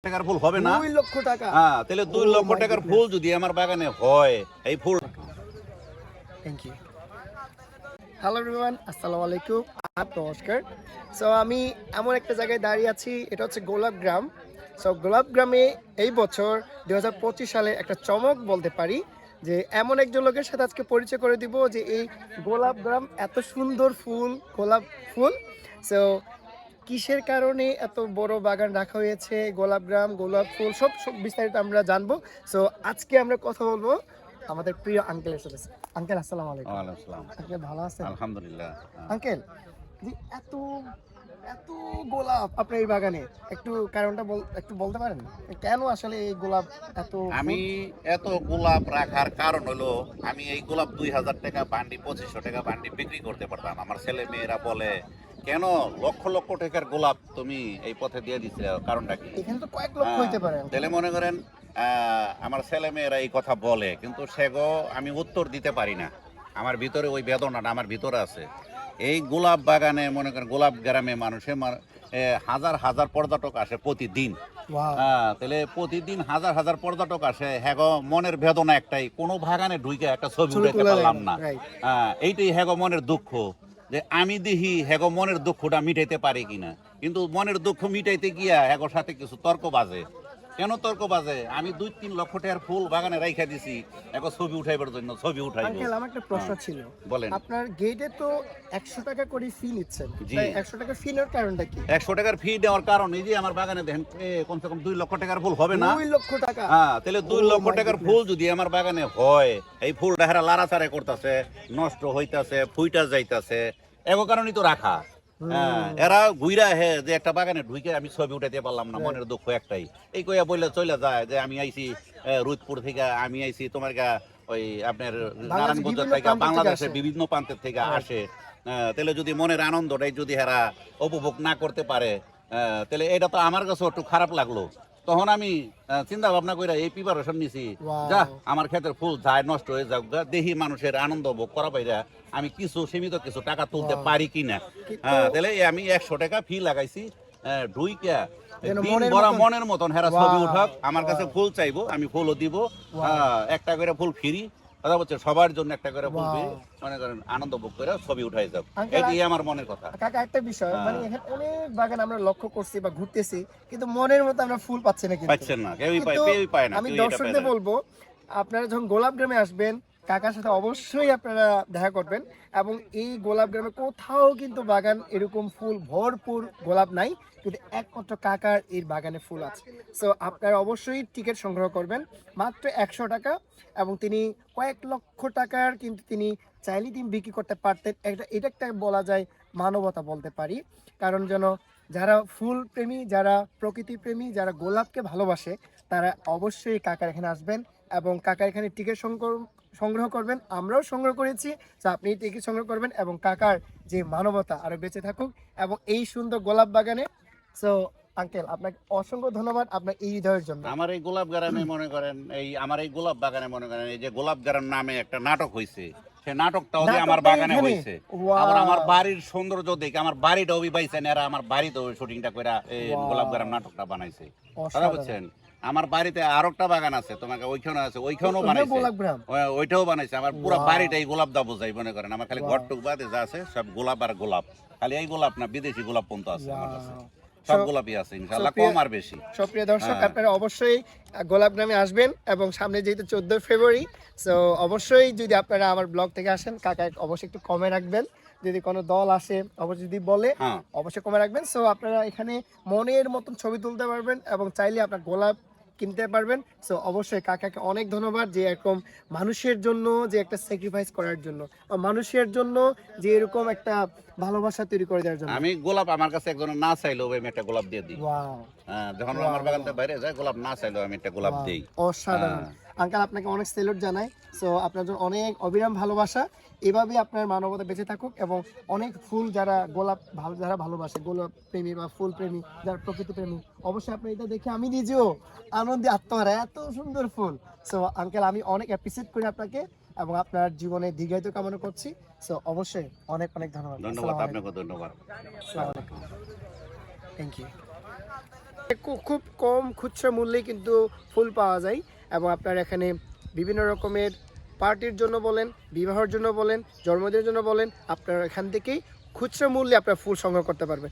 টাকার ফুল হবে না? 2 লক্ষ টাকা? হ্যাঁ, তাহলে 2 লক্ষ টাকার ফুল যদি আমার বাগানে হয়, এই ফুল। Thank you. হ্যালো এভরিওয়ান, আসসালামু আলাইকুম, নমস্কার। সো আমি এমন একটা জায়গায় দাঁড়িয়ে আছি, এটা হচ্ছে গোলাপ গ্রাম। সো গোলাপ গ্রামে এই বছর 2025 সালে একটা চমক বলতে পারি, যে এমন একজন লোকের সাথে আজকে পরিচয় করে দিব যে এই গোলাপ গ্রাম এত সুন্দর ফুল, গোলাপ ফুল। সো কিসের কারণে এত বড় বাগান রাখা হয়েছে, গোলাপ গ্রাম, গোলাপ ফুল, সব সব বিস্তারিত আমরা জানবো। সো আজকে আমরা কথা বলবো আমাদের প্রিয় আঙ্কেলের সাথে। আঙ্কেল আসসালামু আলাইকুম। ওয়ালাইকুম আসসালাম। আপনি ভালো আছেন? আলহামদুলিল্লাহ। আঙ্কেল, যে এত এত গোলাপ আপনার এই বাগানে, একটু কারণটা একটু বলতে পারেন কেন আসলে এই গোলাপ এত আমি এত গোলাপ রাখার কারণ হলো, আমি এই গোলাপ 2000 টাকা বান্ডি, 2500 টাকা বান্ডি বিক্রি করতে পারতাম। আমার ছেলে মেয়েরা বলে, কেন লক্ষ লক্ষ টাকার গোলাপ তুমি এই পথে দিয়ে দিচ্ছ, কারণটা কি? এখানে তো কয়েক লক্ষ হইতে পারে। তাহলে মনে করেন আমার ছেলে মেয়েরা এই কথা বলে, কিন্তু সেগো আমি উত্তর দিতে পারি না। আমার ভিতরে ওই বেদনাটা আমার ভিতরে আছে। এই গোলাপ বাগানে মনে করেন গোলাপ গ্রামে মানুষের হাজার হাজার পর্যটক আসে প্রতিদিন। তাহলে প্রতিদিন হাজার হাজার পর্যটক আসে, হ্যাগো মনের বেদনা একটাই, কোনো বাগানে ঢুকে একটা ছবি উঠাইতে পারলাম না। এইটাই হ্যাগো মনের দুঃখ, যে আমি দেখি হ্যাগো মনের দুঃখটা মিটাইতে পারি কিনা। কিন্তু মনের দুঃখ মিটাইতে গিয়া হ্যাগোর সাথে কিছু তর্ক বাজে। কেন তর্ক বাজে? আমি 2-3 লক্ষ টাকার ফুল বাগানে রাইখা দিছি এখন ছবি উঠাইবার জন্য, ছবি উঠাইবো। আঙ্কেল, আমার একটা প্রশ্ন ছিল। বলেন। আপনার গেটে তো 100 টাকা করে ফি নিচ্ছেন, তাই 100 টাকা ফি নেওয়ার কারণটা কি? 100 টাকার ফি দেওয়ার কারণ এই যে আমার বাগানে দেখেন কমসে কম 2 লক্ষ টাকার ফুল হবে না? 2 লক্ষ টাকা? হ্যাঁ, তাহলে 2 লক্ষ টাকার ফুল যদি আমার বাগানে হয়, এই ফুলটা হেরা লাড়াচাড়া করতেছে, নষ্ট হইতাছে, ফুইটা যাইতাছে, এগো কারণই তো রাখা। এরা ঘুইরা হে যে একটা বাগানে ঢুকে আমি ছবি উঠাইতে পারলাম না, মনের দুঃখ একটাই। এই কইয়া বললে চলে যায় যে আমি আইছি রুদপুর থেকে, আমি আইছি তোমার ওই আপনার নারায়ণগঞ্জ থেকে, বাংলাদেশের বিভিন্ন প্রান্তের থেকে আসে। তাহলে যদি মনের আনন্দটাই যদি হেরা উপভোগ না করতে পারে, তাহলে এটা তো আমার কাছে একটু খারাপ লাগলো। তখন আমি চিন্তা ভাবনা করে এই প্রিপারেশন নিছি, যা আমার ক্ষেতের ফুল যায় নষ্ট হয়ে যাক, দেখি মানুষের আনন্দ ভোগ করা বাইরা আমি কিছু সীমিত কিছু টাকা তুলতে পারি কিনা। তাহলে আমি 100 টাকা ফি লাগাইছি। ঢুইকা মনের মতন হেরা ছবি উঠাক, আমার কাছে ফুল চাইবো, আমি ফুলও দিব। একটা করে ফুল ফ্রি, কথা বলছে সবার জন্য একটা করে ফুল দিয়ে মনে করেন আনন্দ ভোগ করে ছবি উঠাই যাও, এটাই আমার মনের কথা। কাকা, একটা বিষয়, মানে এখানে অনেক বাগান আমরা লক্ষ্য করছি বা ঘুরতেছি, কিন্তু মনের মতো আমরা ফুল পাচ্ছি না। পাচ্ছেন না, কেউই পায় না। আমি দর্শকদের বলবো, আপনারা যখন গোলাপ গ্রামে আসবেন, কাকার সাথে অবশ্যই আপনারা দেখা করবেন। এবং এই গোলাপ গ্রামে কোথাও কিন্তু বাগান এরকম ফুল ভরপুর গোলাপ নাই, কিন্তু একমাত্র কাকার এই বাগানে ফুল আছে। সো আপনারা অবশ্যই টিকিট সংগ্রহ করবেন মাত্র 100 টাকা, এবং তিনি কয়েক লক্ষ টাকার কিন্তু তিনি চাইলে তিনি বিক্রি করতে পারতেন। এটা একটা বলা যায় মানবতা বলতে পারি। কারণ যেন যারা ফুল প্রেমী, যারা প্রকৃতি প্রেমী, যারা গোলাপকে ভালোবাসে, তারা অবশ্যই কাকার এখানে আসবেন এবং কাকার এখানে টিকিট সংগ্রহ করবেন। আমরাও সংগ্রহ করেছি, তো আপনি টিকিট সংগ্রহ করবেন এবং কাকার যে মানবতা আরো বেঁচে থাকুক এবং এই সুন্দর গোলাপ বাগানে। সো আঙ্কেল, আপনাকে অসংখ্য ধন্যবাদ আপনার এই হৃদয়ের জন্য। আমার এই গোলাপ গ্রামে মনে করেন, আমার এই গোলাপ বাগানে মনে করেন, এই যে গোলাপ গ্রাম নামে একটা নাটক হয়েছে, সে নাটকটাও যে আমার বাগানে হয়েছে। আবার আমার বাড়ির সৌন্দর্য দেখে আমার বাড়িটাও পাইছেন এরা, আমার বাড়িতেও শুটিংটা করে এই গোলাপ গ্রাম নাটকটা বানাইছে। কথা বুঝছেন? আমার বাড়িতে আর একটা বাগান আছে, তোমাকে ওইখানে আছে, ওইখানেও বানাইছে, ওইটাও বানাইছে। আমার পুরো বাড়িটাই গোলাপ দা বোঝাই মনে করেন। আমার খালি ঘরটুক বাদে যা আছে সব গোলাপ আর গোলাপ। খালি এই গোলাপ না, বিদেশি গোলাপ পর্যন্ত আছে আমার কাছে, সব গোলাপই আছে ইনশাআল্লাহ, কম আর বেশি। সুপ্রিয় দর্শক, আপনারা অবশ্যই গোলাপ গ্রামে আসবেন এবং সামনে যেহেতু 14 ফেব্রুয়ারি, সো অবশ্যই যদি আপনারা আমার ব্লগ থেকে আসেন, কাকা অবশ্যই একটু কমে রাখবেন। যদি কোনো দল আসে অবশ্যই যদি বলে অবশ্যই কমে রাখবেন। সো আপনারা এখানে মনের মতন ছবি তুলতে পারবেন এবং চাইলে আপনার গোলাপ কিনতে পারবেন। সো অবশ্যই কাকাকে অনেক ধন্যবাদ যে এরকম মানুষের জন্য যে একটা স্যাক্রিফাইস করার জন্য, মানুষের জন্য যে এরকম একটা ভালোবাসা তৈরি করে দেওয়ার জন্য। আমি গোলাপ আমার কাছে একজন না চাইলেও আমি একটা গোলাপ দিয়ে দিই। যখন আমার বাগান থেকে বাইরে যায়, গোলাপ না চাইলেও আমি একটা গোলাপ দিই। অসাধারণ আঙ্কেল, আপনাকে অনেক সেলুট জানাই। সো আপনার জন্য অনেক অবিরাম ভালোবাসা, এভাবে আপনার মানবতা বেঁচে থাকুক এবং অনেক ফুল যারা গোলাপ যারা ভালোবাসে, গোলাপ প্রেমী বা ফুল প্রেমী, যারা প্রকৃতি প্রেমী, অবশ্যই আপনি এটা দেখে আমি নিজেও আনন্দে আত্মহারা, এত সুন্দর ফুল। সো আঙ্কেল, আমি অনেক অ্যাপ্রিসিয়েট করি আপনাকে এবং আপনার জীবনে দীর্ঘায়িত কামনা করছি। সো অবশ্যই অনেক অনেক ধন্যবাদ। ধন্যবাদ, আপনাকে ধন্যবাদ। আসসালামু আলাইকুম। Thank you. খুব কম খুচরা মূল্যে কিন্তু ফুল পাওয়া যায় এবং আপনার এখানে বিভিন্ন রকমের পার্টির জন্য বলেন, বিবাহের জন্য বলেন, জন্মদিনের জন্য বলেন, আপনার এখান থেকেই খুচরা মূল্যে আপনার ফুল সংগ্রহ করতে পারবেন।